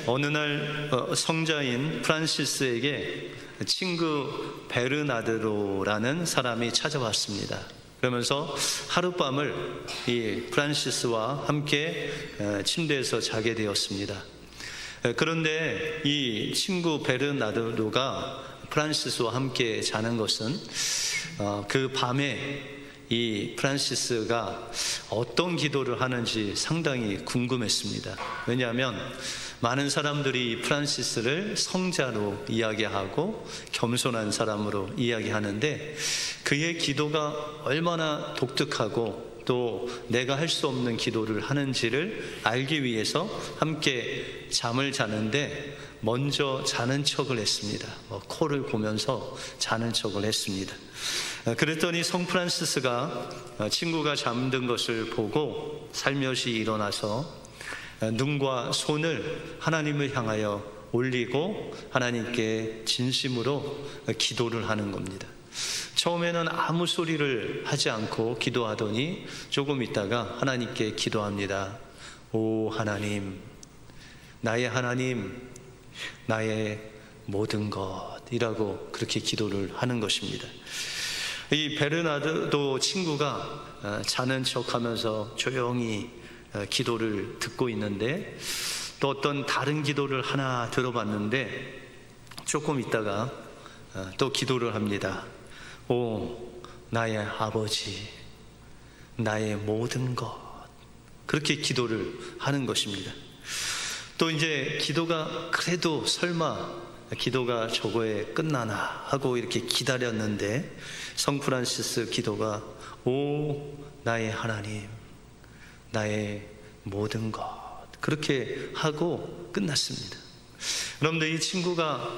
어느 날 성자인 프란시스에게 친구 베르나르도라는 사람이 찾아왔습니다. 그러면서 하룻밤을 이 프란시스와 함께 침대에서 자게 되었습니다. 그런데 이 친구 베르나르도가 프란시스와 함께 자는 것은 그 밤에 이 프란시스가 어떤 기도를 하는지 상당히 궁금했습니다. 왜냐하면 많은 사람들이 프란시스를 성자로 이야기하고 겸손한 사람으로 이야기하는데 그의 기도가 얼마나 독특하고 또 내가 할 수 없는 기도를 하는지를 알기 위해서 함께 잠을 자는데 먼저 자는 척을 했습니다. 코를 고면서 자는 척을 했습니다. 그랬더니 성 프란시스가 친구가 잠든 것을 보고 살며시 일어나서 눈과 손을 하나님을 향하여 올리고 하나님께 진심으로 기도를 하는 겁니다. 처음에는 아무 소리를 하지 않고 기도하더니 조금 있다가 하나님께 기도합니다. 오 하나님, 나의 하나님, 나의 모든 것이라고 그렇게 기도를 하는 것입니다. 이 베르나르도 친구가 자는 척하면서 조용히 기도를 듣고 있는데 또 어떤 다른 기도를 하나 들어봤는데 조금 있다가 또 기도를 합니다. 오 나의 아버지, 나의 모든 것, 그렇게 기도를 하는 것입니다. 또 이제 기도가 그래도 설마 기도가 저거에 끝나나 하고 이렇게 기다렸는데 성 프란시스 기도가 오 나의 하나님, 나의 모든 것, 그렇게 하고 끝났습니다. 그런데 이 친구가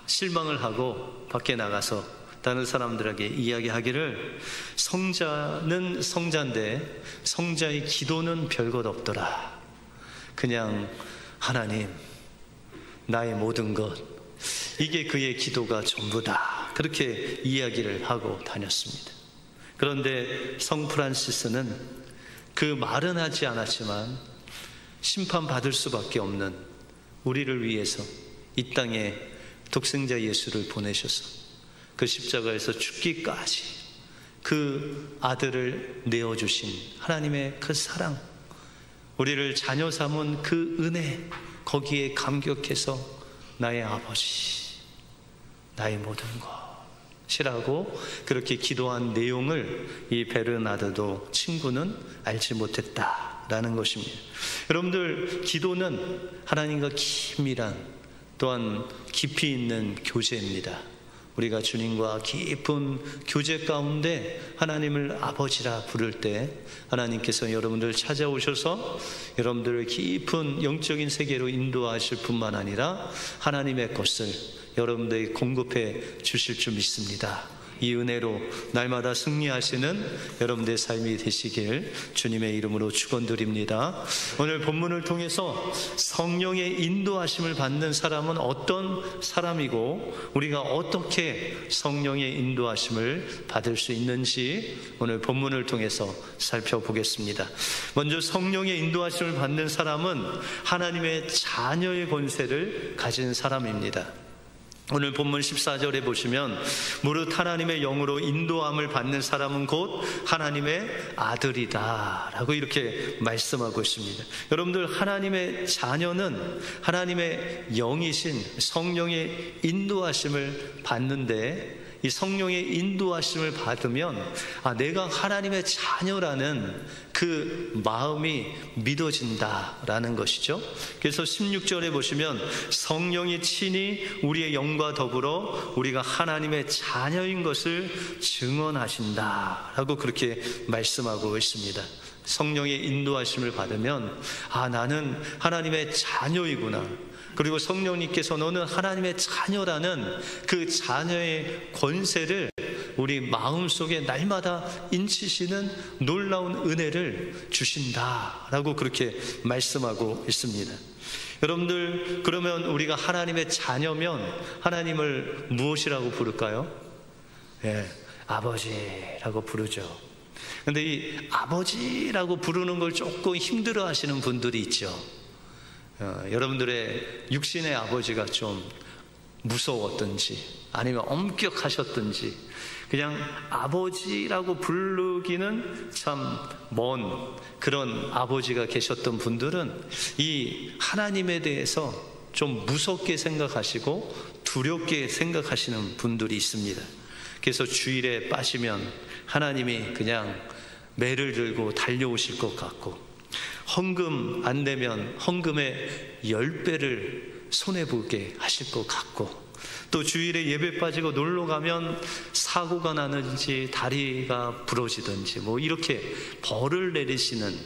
실망을 하고 밖에 나가서 다른 사람들에게 이야기하기를 성자는 성자인데 성자의 기도는 별것 없더라. 그냥 하나님, 나의 모든 것, 이게 그의 기도가 전부다. 그렇게 이야기를 하고 다녔습니다. 그런데 성 프란시스는 그 말은 하지 않았지만 심판받을 수밖에 없는 우리를 위해서 이 땅에 독생자 예수를 보내셔서 그 십자가에서 죽기까지 그 아들을 내어주신 하나님의 그 사랑, 우리를 자녀 삼은 그 은혜, 거기에 감격해서 나의 아버지, 나의 모든 것이라고 그렇게 기도한 내용을 이 베르나르도 친구는 알지 못했다라는 것입니다. 여러분들, 기도는 하나님과 긴밀한 또한 깊이 있는 교제입니다. 우리가 주님과 깊은 교제 가운데 하나님을 아버지라 부를 때 하나님께서 여러분들 찾아오셔서 여러분들을 깊은 영적인 세계로 인도하실 뿐만 아니라 하나님의 것을 여러분들이 공급해 주실 줄 믿습니다. 이 은혜로 날마다 승리하시는 여러분들의 삶이 되시길 주님의 이름으로 축원드립니다. 오늘 본문을 통해서 성령의 인도하심을 받는 사람은 어떤 사람이고 우리가 어떻게 성령의 인도하심을 받을 수 있는지 오늘 본문을 통해서 살펴보겠습니다. 먼저 성령의 인도하심을 받는 사람은 하나님의 자녀의 권세를 가진 사람입니다. 오늘 본문 14절에 보시면 무릇 하나님의 영으로 인도함을 받는 사람은 곧 하나님의 아들이다 라고 이렇게 말씀하고 있습니다. 여러분들, 하나님의 자녀는 하나님의 영이신 성령의 인도하심을 받는데 이 성령의 인도하심을 받으면 내가 하나님의 자녀라는 그 마음이 믿어진다라는 것이죠. 그래서 16절에 보시면 성령이 친히 우리의 영과 더불어 우리가 하나님의 자녀인 것을 증언하신다라고 그렇게 말씀하고 있습니다. 성령의 인도하심을 받으면 나는 하나님의 자녀이구나, 그리고 성령님께서 너는 하나님의 자녀라는 그 자녀의 권세를 우리 마음속에 날마다 인치시는 놀라운 은혜를 주신다라고 그렇게 말씀하고 있습니다. 여러분들, 그러면 우리가 하나님의 자녀면 하나님을 무엇이라고 부를까요? 아버지라고 부르죠. 근데 이 아버지라고 부르는 걸 조금 힘들어 하시는 분들이 있죠. 여러분들의 육신의 아버지가 좀 무서웠든지 아니면 엄격하셨든지 그냥 아버지라고 부르기는 참 먼 그런 아버지가 계셨던 분들은 이 하나님에 대해서 좀 무섭게 생각하시고 두렵게 생각하시는 분들이 있습니다. 그래서 주일에 빠지면 하나님이 그냥 매를 들고 달려오실 것 같고, 헌금 안 내면 헌금의 10배를 손해보게 하실 것 같고, 또 주일에 예배 빠지고 놀러 가면 사고가 나는지 다리가 부러지든지 뭐 이렇게 벌을 내리시는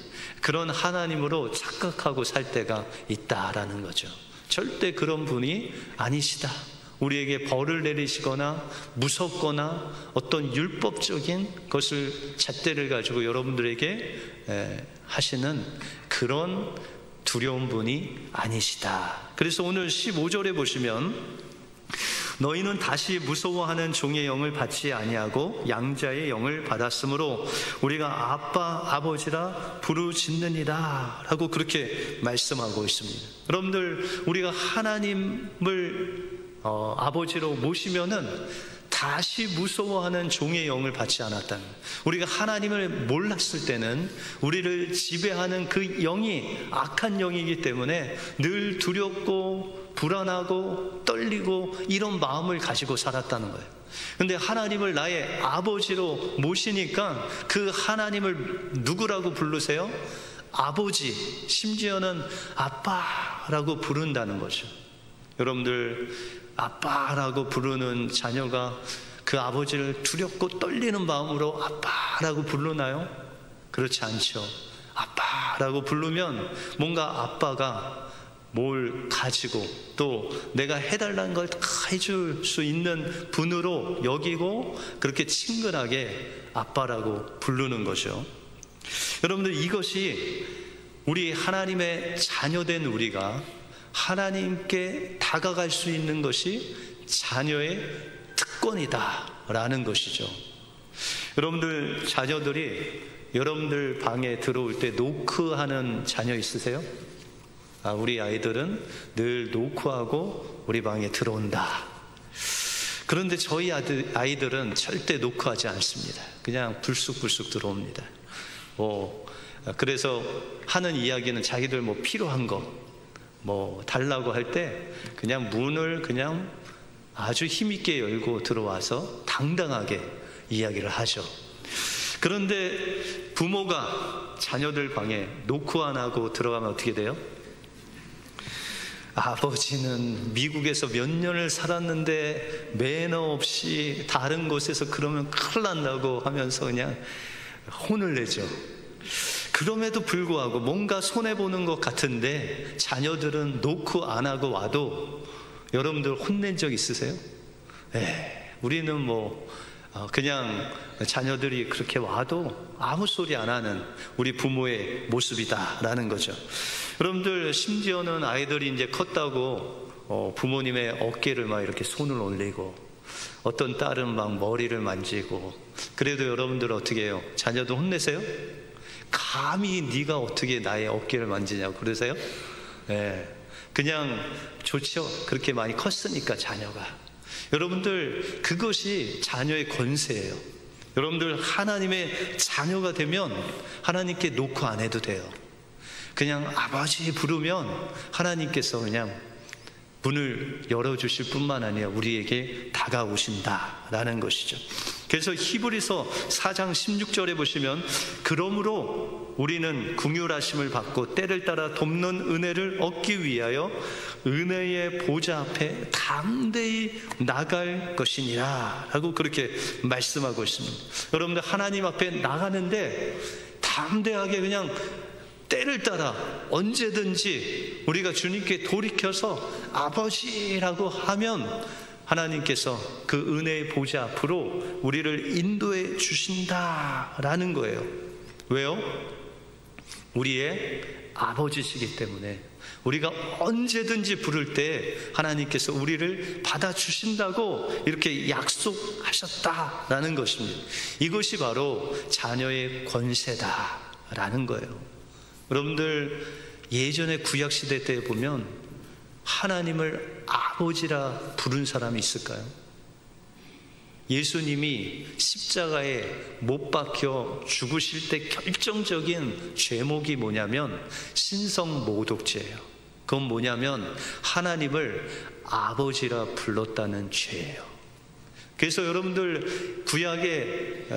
그런 하나님으로 착각하고 살 때가 있다라는 거죠. 절대 그런 분이 아니시다. 우리에게 벌을 내리시거나 무섭거나 어떤 율법적인 것을 잣대를 가지고 여러분들에게 하시는 그런 두려운 분이 아니시다. 그래서 오늘 15절에 보시면 너희는 다시 무서워하는 종의 영을 받지 아니하고 양자의 영을 받았으므로 우리가 아빠 아버지라 부르짖느니라 라고 그렇게 말씀하고 있습니다. 여러분들, 우리가 하나님을 아버지로 모시면은 다시 무서워하는 종의 영을 받지 않았다는, 우리가 하나님을 몰랐을 때는 우리를 지배하는 그 영이 악한 영이기 때문에 늘 두렵고 불안하고 떨리고 이런 마음을 가지고 살았다는 거예요. 근데 하나님을 나의 아버지로 모시니까 그 하나님을 누구라고 부르세요? 아버지, 심지어는 아빠라고 부른다는 거죠. 여러분들, 아빠라고 부르는 자녀가 그 아버지를 두렵고 떨리는 마음으로 아빠라고 부르나요? 그렇지 않죠. 아빠라고 부르면 뭔가 아빠가 뭘 가지고 또 내가 해달라는 걸 다 해줄 수 있는 분으로 여기고 그렇게 친근하게 아빠라고 부르는 거죠. 여러분들, 이것이 우리 하나님의 자녀된 우리가 하나님께 다가갈 수 있는 것이 자녀의 특권이다라는 것이죠. 여러분들, 자녀들이 여러분들 방에 들어올 때 노크하는 자녀 있으세요? 우리 아이들은 늘 노크하고 우리 방에 들어온다. 그런데 저희 아이들은 절대 노크하지 않습니다. 그냥 불쑥불쑥 들어옵니다. 그래서 하는 이야기는 자기들 뭐 필요한 거 뭐 달라고 할 때 그냥 문을 그냥 아주 힘있게 열고 들어와서 당당하게 이야기를 하죠. 그런데 부모가 자녀들 방에 노크 안 하고 들어가면 어떻게 돼요? 아버지는 미국에서 몇 년을 살았는데 매너 없이 다른 곳에서 그러면 큰일 난다고 하면서 그냥 혼을 내죠. 그럼에도 불구하고 뭔가 손해보는 것 같은데 자녀들은 노크 안 하고 와도 여러분들 혼낸 적 있으세요? 우리는 뭐 그냥 자녀들이 그렇게 와도 아무 소리 안 하는 우리 부모의 모습이다라는 거죠. 여러분들, 심지어는 아이들이 이제 컸다고 부모님의 어깨를 막 이렇게 손을 올리고 어떤 딸은 막 머리를 만지고, 그래도 여러분들 어떻게 해요? 자녀도 혼내세요? 감히 네가 어떻게 나의 어깨를 만지냐고 그러세요? 그냥 좋죠. 그렇게 많이 컸으니까 자녀가. 여러분들, 그것이 자녀의 권세예요. 여러분들, 하나님의 자녀가 되면 하나님께 노크 안 해도 돼요. 그냥 아버지 부르면 하나님께서 그냥 문을 열어주실 뿐만 아니라 우리에게 다가오신다라는 것이죠. 그래서 히브리서 4장 16절에 보시면, 그러므로 우리는 긍휼하심을 받고 때를 따라 돕는 은혜를 얻기 위하여 은혜의 보좌 앞에 담대히 나갈 것이니라 라고 그렇게 말씀하고 있습니다. 여러분들, 하나님 앞에 나가는데 담대하게 그냥 때를 따라 언제든지 우리가 주님께 돌이켜서 아버지라고 하면 하나님께서 그 은혜의 보좌 앞으로 우리를 인도해 주신다라는 거예요. 왜요? 우리의 아버지시기 때문에 우리가 언제든지 부를 때 하나님께서 우리를 받아주신다고 이렇게 약속하셨다라는 것입니다. 이것이 바로 자녀의 권세다라는 거예요. 여러분들, 예전에 구약시대 때 보면 하나님을 아버지라 부른 사람이 있을까요? 예수님이 십자가에 못 박혀 죽으실 때 결정적인 죄목이 뭐냐면 신성모독죄예요. 그건 뭐냐면 하나님을 아버지라 불렀다는 죄예요. 그래서 여러분들 구약의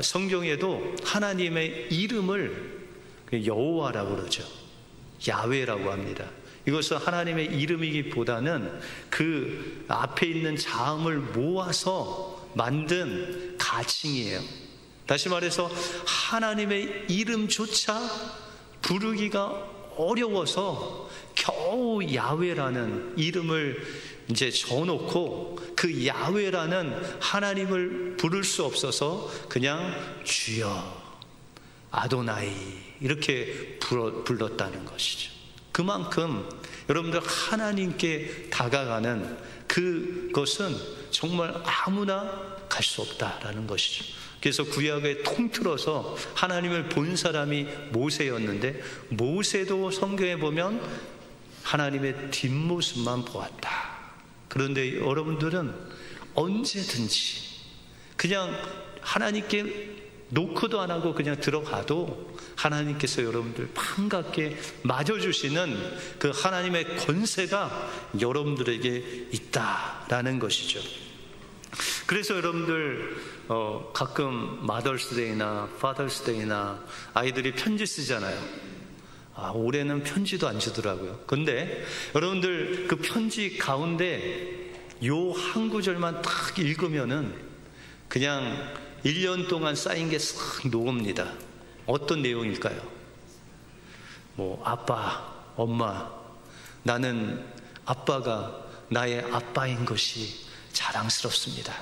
성경에도 하나님의 이름을 여호와라고 그러죠. 야훼라고 합니다. 이것은 하나님의 이름이기보다는 그 앞에 있는 자음을 모아서 만든 가칭이에요. 다시 말해서 하나님의 이름조차 부르기가 어려워서 겨우 야훼라는 이름을 이제 줘놓고 그 야훼라는 하나님을 부를 수 없어서 그냥 주여 아도나이 이렇게 불렀다는 것이죠. 그만큼 여러분들 하나님께 다가가는 그것은 정말 아무나 갈 수 없다라는 것이죠. 그래서 구약에 통틀어서 하나님을 본 사람이 모세였는데 모세도 성경에 보면 하나님의 뒷모습만 보았다. 그런데 여러분들은 언제든지 그냥 하나님께 노크도 안 하고 그냥 들어가도 하나님께서 여러분들 반갑게 맞아주시는 그 하나님의 권세가 여러분들에게 있다라는 것이죠. 그래서 여러분들 가끔 마더스데이나 파더스데이나 아이들이 편지 쓰잖아요. 올해는 편지도 안 주더라고요. 근데 여러분들 그 편지 가운데 요 한 구절만 딱 읽으면은 그냥 1년 동안 쌓인 게 싹 녹습니다. 어떤 내용일까요? 아빠, 엄마, 나는 아빠가 나의 아빠인 것이 자랑스럽습니다.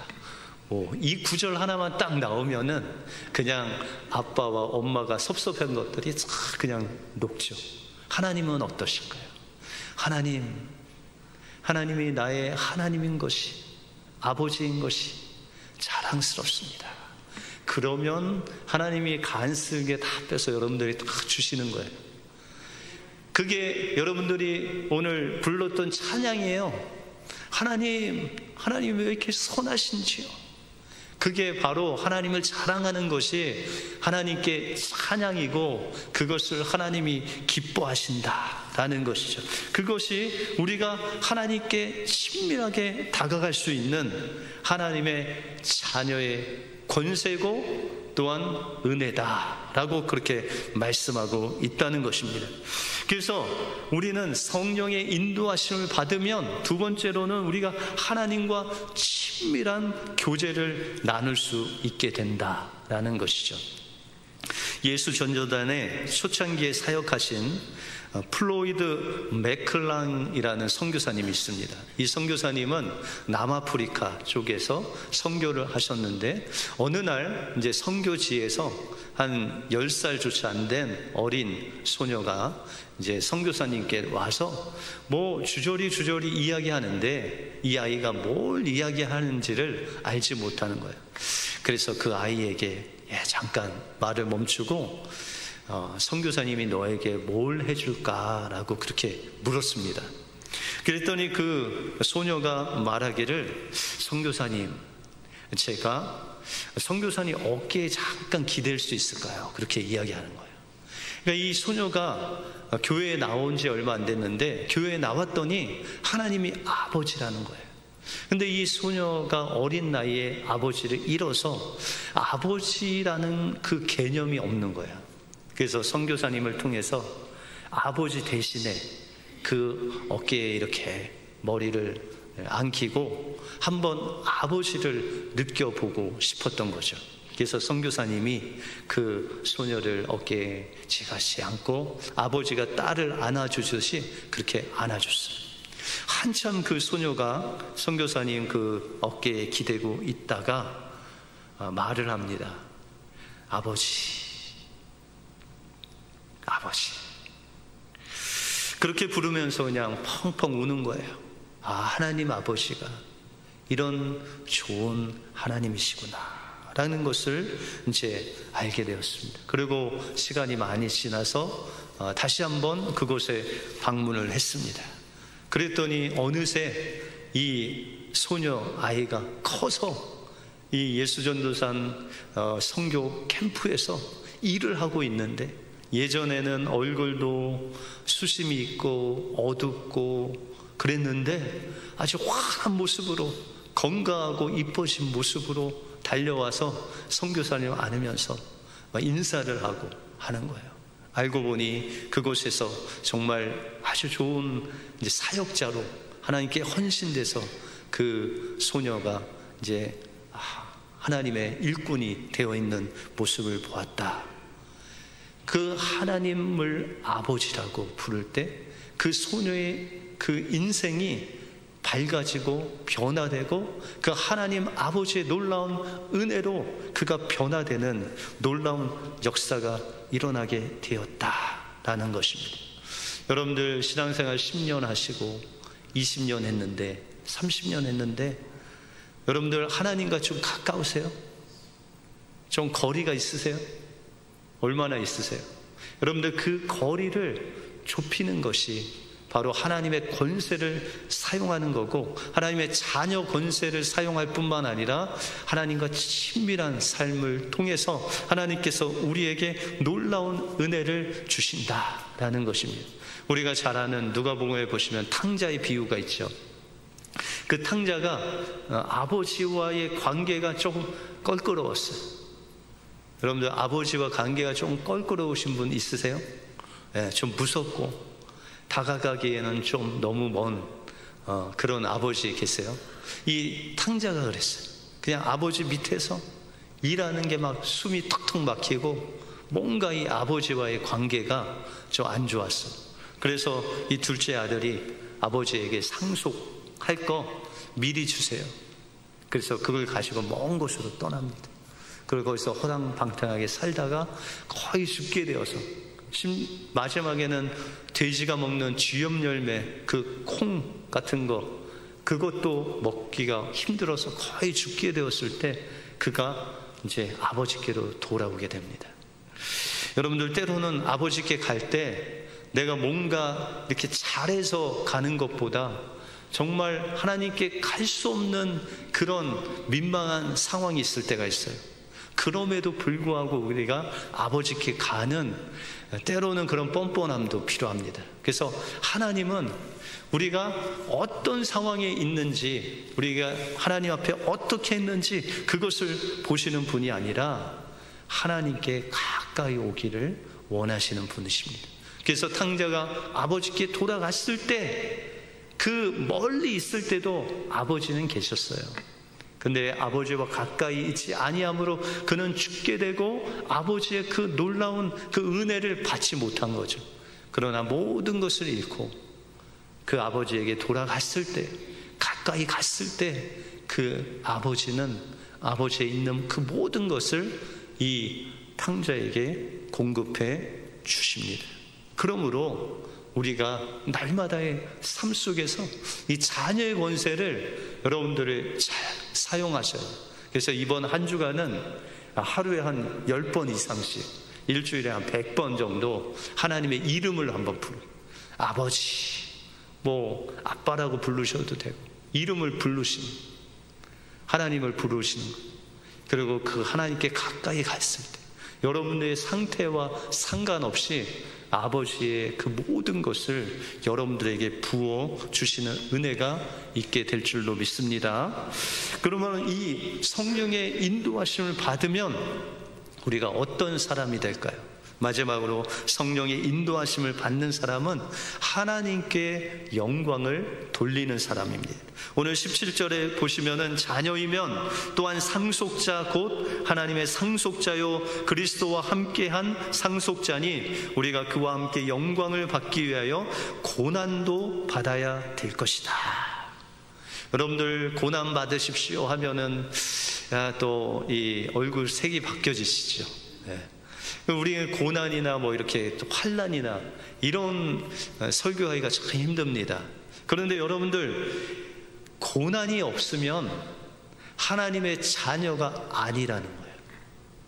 이 구절 하나만 딱 나오면은 그냥 아빠와 엄마가 섭섭한 것들이 싹 그냥 녹죠. 하나님은 어떠실까요? 하나님이 나의 하나님인 것이, 아버지인 것이 자랑스럽습니다. 그러면 하나님이 간슬게 다 빼서 여러분들이 다 주시는 거예요. 그게 여러분들이 오늘 불렀던 찬양이에요. 하나님 왜 이렇게 선하신지요? 그게 바로 하나님을 자랑하는 것이 하나님께 찬양이고 그것을 하나님이 기뻐하신다라는 것이죠. 그것이 우리가 하나님께 친밀하게 다가갈 수 있는 하나님의 자녀의 권세고 또한 은혜다라고 그렇게 말씀하고 있다는 것입니다. 그래서 우리는 성령의 인도하심을 받으면 두 번째로는 우리가 하나님과 친밀한 교제를 나눌 수 있게 된다라는 것이죠. 예수 전도단의 초창기에 사역하신 플로이드 맥클랑이라는 선교사님이 있습니다. 이 선교사님은 남아프리카 쪽에서 선교를 하셨는데 어느 날 이제 선교지에서 한 10살조차 안 된 어린 소녀가 이제 선교사님께 와서 주저리 이야기하는데 이 아이가 뭘 이야기하는지를 알지 못하는 거예요. 그래서 그 아이에게 잠깐 말을 멈추고 선교사님이 너에게 뭘 해줄까라고 그렇게 물었습니다. 그랬더니 그 소녀가 말하기를 선교사님, 제가 선교사님 어깨에 잠깐 기댈 수 있을까요? 그렇게 이야기하는 거예요. 그러니까 이 소녀가 교회에 나온 지 얼마 안 됐는데 교회에 나왔더니 하나님이 아버지라는 거예요. 근데 이 소녀가 어린 나이에 아버지를 잃어서 아버지라는 그 개념이 없는 거예요. 그래서 선교사님을 통해서 아버지 대신에 그 어깨에 이렇게 머리를 안기고 한번 아버지를 느껴보고 싶었던 거죠. 그래서 선교사님이 그 소녀를 어깨에 지가시 안고 아버지가 딸을 안아주듯이 그렇게 안아줬어요. 한참 그 소녀가 선교사님 그 어깨에 기대고 있다가 말을 합니다. 아버지. 그렇게 부르면서 그냥 펑펑 우는 거예요. 하나님 아버지가 이런 좋은 하나님이시구나 라는 것을 이제 알게 되었습니다. 그리고 시간이 많이 지나서 다시 한번 그곳에 방문을 했습니다. 그랬더니 어느새 이 소녀 아이가 커서 이 예수전도산 선교 캠프에서 일을 하고 있는데, 예전에는 얼굴도 수심이 있고 어둡고 그랬는데 아주 환한 모습으로, 건강하고 이뻐진 모습으로 달려와서 선교사님 안으면서 인사를 하고 하는 거예요. 알고 보니 그곳에서 정말 아주 좋은 이제 사역자로 하나님께 헌신돼서 그 소녀가 이제 하나님의 일꾼이 되어 있는 모습을 보았다. 그 하나님을 아버지라고 부를 때 그 소녀의 그 인생이 밝아지고 변화되고 그 하나님 아버지의 놀라운 은혜로 그가 변화되는 놀라운 역사가 일어나게 되었다라는 것입니다. 여러분들 신앙생활 10년 하시고 20년 했는데 30년 했는데 여러분들 하나님과 좀 가까우세요? 좀 거리가 있으세요? 얼마나 있으세요? 여러분들 그 거리를 좁히는 것이 바로 하나님의 권세를 사용하는 거고, 하나님의 자녀 권세를 사용할 뿐만 아니라 하나님과 친밀한 삶을 통해서 하나님께서 우리에게 놀라운 은혜를 주신다라는 것입니다. 우리가 잘 아는 누가복음에 보시면 탕자의 비유가 있죠. 그 탕자가 아버지와의 관계가 조금 껄끄러웠어요. 여러분들 아버지와 관계가 좀 껄끄러우신 분 있으세요? 네, 좀 무섭고 다가가기에는 좀 너무 먼 그런 아버지 계세요? 이 탕자가 그랬어요. 그냥 아버지 밑에서 일하는 게 막 숨이 턱턱 막히고 뭔가 이 아버지와의 관계가 좀 안 좋았어. 그래서 이 둘째 아들이 아버지에게 상속할 거 미리 주세요. 그래서 그걸 가지고 먼 곳으로 떠납니다. 그리고 거기서 허당방탕하게 살다가 거의 죽게 되어서 마지막에는 돼지가 먹는 쥐염 열매, 그 콩 같은 거, 그것도 먹기가 힘들어서 거의 죽게 되었을 때 그가 이제 아버지께로 돌아오게 됩니다. 여러분들 때로는 아버지께 갈 때 내가 뭔가 이렇게 잘해서 가는 것보다 정말 하나님께 갈 수 없는 그런 민망한 상황이 있을 때가 있어요. 그럼에도 불구하고 우리가 아버지께 가는 때로는 그런 뻔뻔함도 필요합니다. 그래서 하나님은 우리가 어떤 상황에 있는지, 우리가 하나님 앞에 어떻게 했는지 그것을 보시는 분이 아니라 하나님께 가까이 오기를 원하시는 분이십니다. 그래서 탕자가 아버지께 돌아갔을 때 그 멀리 있을 때도 아버지는 계셨어요. 근데 아버지와 가까이 있지 아니함으로 그는 죽게 되고 아버지의 그 놀라운 그 은혜를 받지 못한 거죠. 그러나 모든 것을 잃고 그 아버지에게 돌아갔을 때, 가까이 갔을 때 그 아버지는 아버지에 있는 그 모든 것을 이 탕자에게 공급해 주십니다. 그러므로 우리가 날마다의 삶 속에서 이 자녀의 권세를 여러분들을 잘 사용하셔요. 그래서 이번 한 주간은 하루에 한 10번 이상씩, 일주일에 한 100번 정도 하나님의 이름을 한번 부르. 아버지, 뭐 아빠라고 부르셔도 되고, 이름을 부르시는, 하나님을 부르시는 것. 그리고 그 하나님께 가까이 갔을 때 여러분의 상태와 상관없이 아버지의 그 모든 것을 여러분들에게 부어 주시는 은혜가 있게 될 줄로 믿습니다. 그러면 이 성령의 인도하심을 받으면 우리가 어떤 사람이 될까요? 마지막으로 성령의 인도하심을 받는 사람은 하나님께 영광을 돌리는 사람입니다. 오늘 17절에 보시면은 자녀이면 또한 상속자 곧 하나님의 상속자요 그리스도와 함께한 상속자니 우리가 그와 함께 영광을 받기 위하여 고난도 받아야 될 것이다. 여러분들 고난 받으십시오 하면은 또 이 얼굴 색이 바뀌어지시죠. 네. 우리는 고난이나 뭐 이렇게 환난이나 이런 설교하기가 참 힘듭니다. 그런데 여러분들 고난이 없으면 하나님의 자녀가 아니라는 거예요.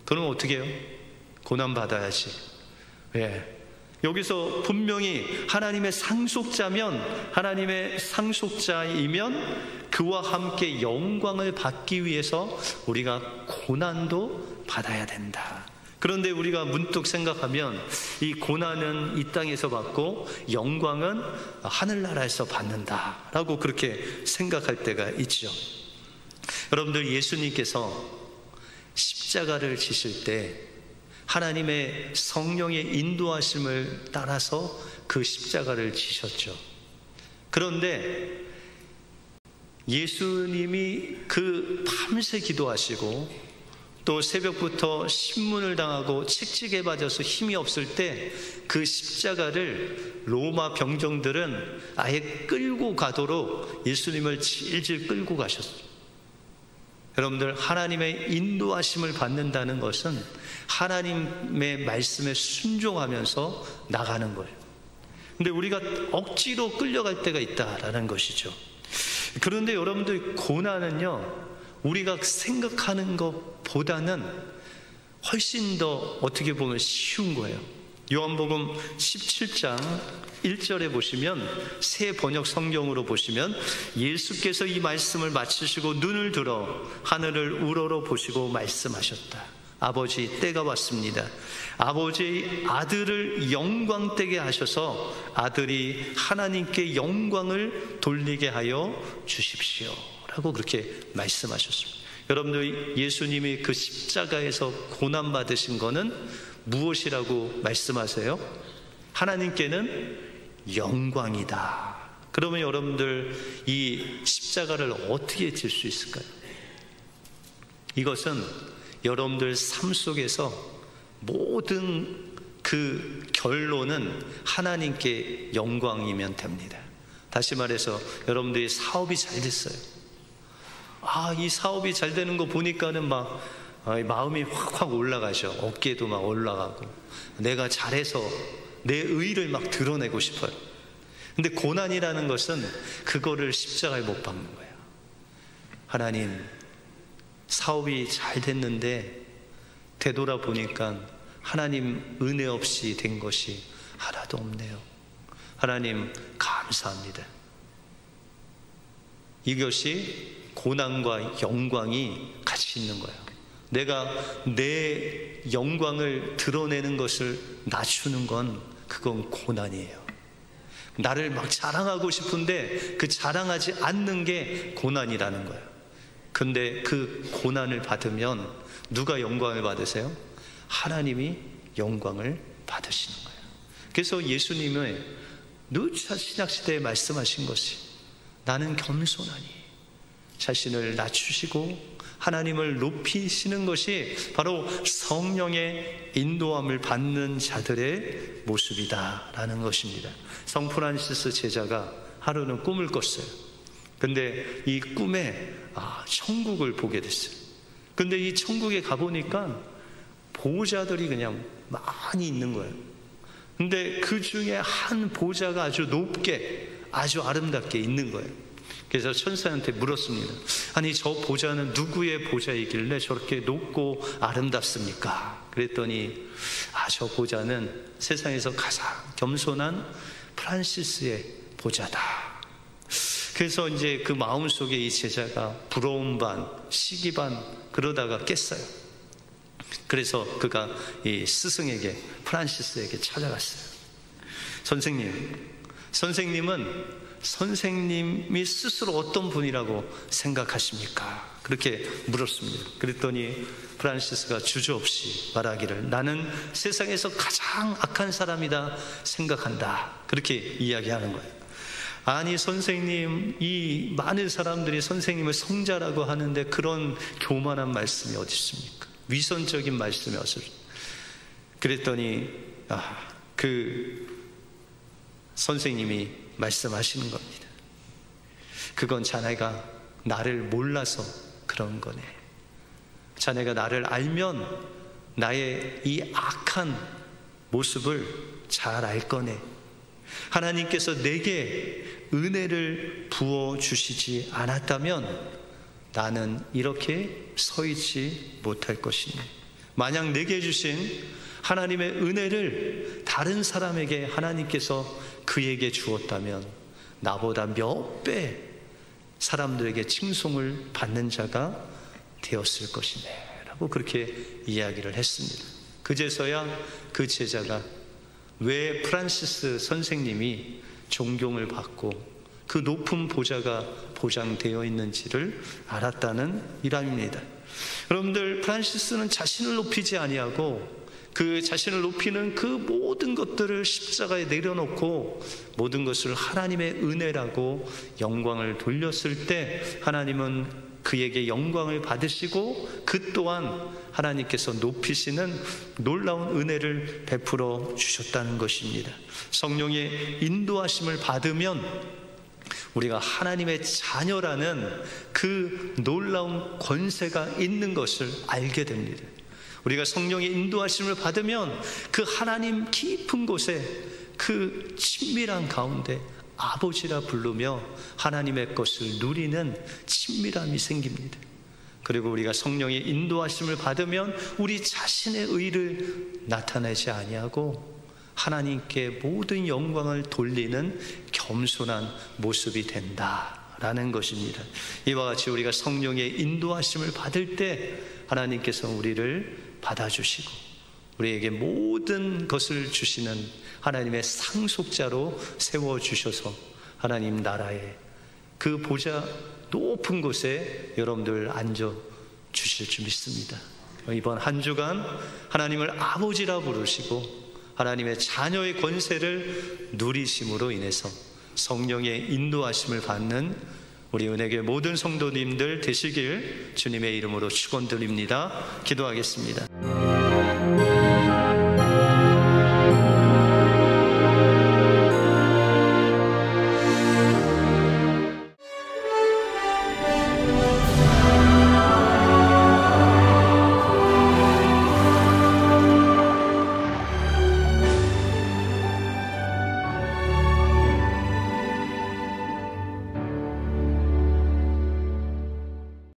그럼 어떻게 해요? 고난받아야지. 왜? 여기서 분명히 하나님의 상속자면, 하나님의 상속자이면 그와 함께 영광을 받기 위해서 우리가 고난도 받아야 된다. 그런데 우리가 문득 생각하면 이 고난은 이 땅에서 받고 영광은 하늘나라에서 받는다라고 그렇게 생각할 때가 있죠. 여러분들, 예수님께서 십자가를 지실 때 하나님의 성령의 인도하심을 따라서 그 십자가를 지셨죠. 그런데 예수님이 그 밤새 기도하시고 또 새벽부터 신문을 당하고 책찍에 빠져서 힘이 없을 때 그 십자가를 로마 병정들은 아예 끌고 가도록 예수님을 질질 끌고 가셨어요. 여러분들, 하나님의 인도하심을 받는다는 것은 하나님의 말씀에 순종하면서 나가는 거예요. 근데 우리가 억지로 끌려갈 때가 있다라는 것이죠. 그런데 여러분들, 고난은요, 우리가 생각하는 것보다는 훨씬 더 어떻게 보면 쉬운 거예요. 요한복음 17장 1절에 보시면, 새 번역 성경으로 보시면 예수께서 이 말씀을 마치시고 눈을 들어 하늘을 우러러 보시고 말씀하셨다. 아버지, 때가 왔습니다. 아버지의 아들을 영광되게 하셔서 아들이 하나님께 영광을 돌리게 하여 주십시오 라고 그렇게 말씀하셨습니다. 여러분들, 예수님이 그 십자가에서 고난받으신 거는 무엇이라고 말씀하세요? 하나님께는 영광이다. 그러면 여러분들, 이 십자가를 어떻게 질 수 있을까요? 이것은 여러분들 삶 속에서 모든 그 결론은 하나님께 영광이면 됩니다. 다시 말해서 여러분들이 사업이 잘 됐어요. 이 사업이 잘 되는 거 보니까는 막 마음이 확확 올라가죠. 어깨도 막 올라가고 내가 잘해서 내 의의를 막 드러내고 싶어요. 근데 고난이라는 것은 그거를 십자가에 못 박는 거예요. 하나님, 사업이 잘 됐는데 되돌아보니까 하나님 은혜 없이 된 것이 하나도 없네요. 하나님, 감사합니다. 이것이 고난과 영광이 같이 있는 거예요. 내가 내 영광을 드러내는 것을 낮추는 건 그건 고난이에요. 나를 막 자랑하고 싶은데 그 자랑하지 않는 게 고난이라는 거예요. 근데 그 고난을 받으면 누가 영광을 받으세요? 하나님이 영광을 받으시는 거예요. 그래서 예수님은 누차 신약시대에 말씀하신 것이, 나는 겸손하니, 자신을 낮추시고 하나님을 높이시는 것이 바로 성령의 인도함을 받는 자들의 모습이다라는 것입니다. 성 프란시스 제자가 하루는 꿈을 꿨어요. 근데 이 꿈에 천국을 보게 됐어요. 근데 이 천국에 가보니까 보좌들이 그냥 많이 있는 거예요. 근데 그 중에 한 보좌가 아주 높게, 아주 아름답게 있는 거예요. 그래서 천사한테 물었습니다. 아니, 저 보좌는 누구의 보좌이길래 저렇게 높고 아름답습니까? 그랬더니 저 보좌는 세상에서 가장 겸손한 프란시스의 보좌다. 그래서 이제 그 마음속에 이 제자가 부러움 반, 시기 반 그러다가 깼어요. 그래서 그가 이 스승에게, 프란시스에게 찾아갔어요. 선생님은 선생님이 스스로 어떤 분이라고 생각하십니까? 그렇게 물었습니다. 그랬더니 프란시스가 주저없이 말하기를, 나는 세상에서 가장 악한 사람이다 생각한다. 그렇게 이야기하는 거예요. 아니 선생님, 이 많은 사람들이 선생님을 성자라고 하는데 그런 교만한 말씀이 어디 있습니까? 위선적인 말씀이 어디 있습니까? 그랬더니 그 선생님이 말씀하시는 겁니다. 그건 자네가 나를 몰라서 그런 거네. 자네가 나를 알면 나의 이 악한 모습을 잘 알 거네. 하나님께서 내게 은혜를 부어주시지 않았다면 나는 이렇게 서 있지 못할 것이니. 만약 내게 주신 하나님의 은혜를 다른 사람에게 하나님께서 그에게 주었다면 나보다 몇 배 사람들에게 칭송을 받는 자가 되었을 것이네 라고 그렇게 이야기를 했습니다. 그제서야 그 제자가 왜 프란시스 선생님이 존경을 받고 그 높은 보좌가 보장되어 있는지를 알았다는 일환입니다. 여러분들, 프란시스는 자신을 높이지 아니하고 그 자신을 높이는 그 모든 것들을 십자가에 내려놓고 모든 것을 하나님의 은혜라고 영광을 돌렸을 때 하나님은 그에게 영광을 받으시고 그 또한 하나님께서 높이시는 놀라운 은혜를 베풀어 주셨다는 것입니다. 성령의 인도하심을 받으면 우리가 하나님의 자녀라는 그 놀라운 권세가 있는 것을 알게 됩니다. 우리가 성령의 인도하심을 받으면 그 하나님 깊은 곳에 그 친밀한 가운데 아버지라 부르며 하나님의 것을 누리는 친밀함이 생깁니다. 그리고 우리가 성령의 인도하심을 받으면 우리 자신의 의를 나타내지 아니하고 하나님께 모든 영광을 돌리는 겸손한 모습이 된다라는 것입니다. 이와 같이 우리가 성령의 인도하심을 받을 때 하나님께서 우리를 받아주시고 우리에게 모든 것을 주시는 하나님의 상속자로 세워주셔서 하나님 나라의 그 보좌 높은 곳에 여러분들 앉아주실 줄 믿습니다. 이번 한 주간 하나님을 아버지라 부르시고 하나님의 자녀의 권세를 누리심으로 인해서 성령의 인도하심을 받는 우리 은혜교회 모든 성도님들 되시길 주님의 이름으로 축원드립니다. 기도하겠습니다.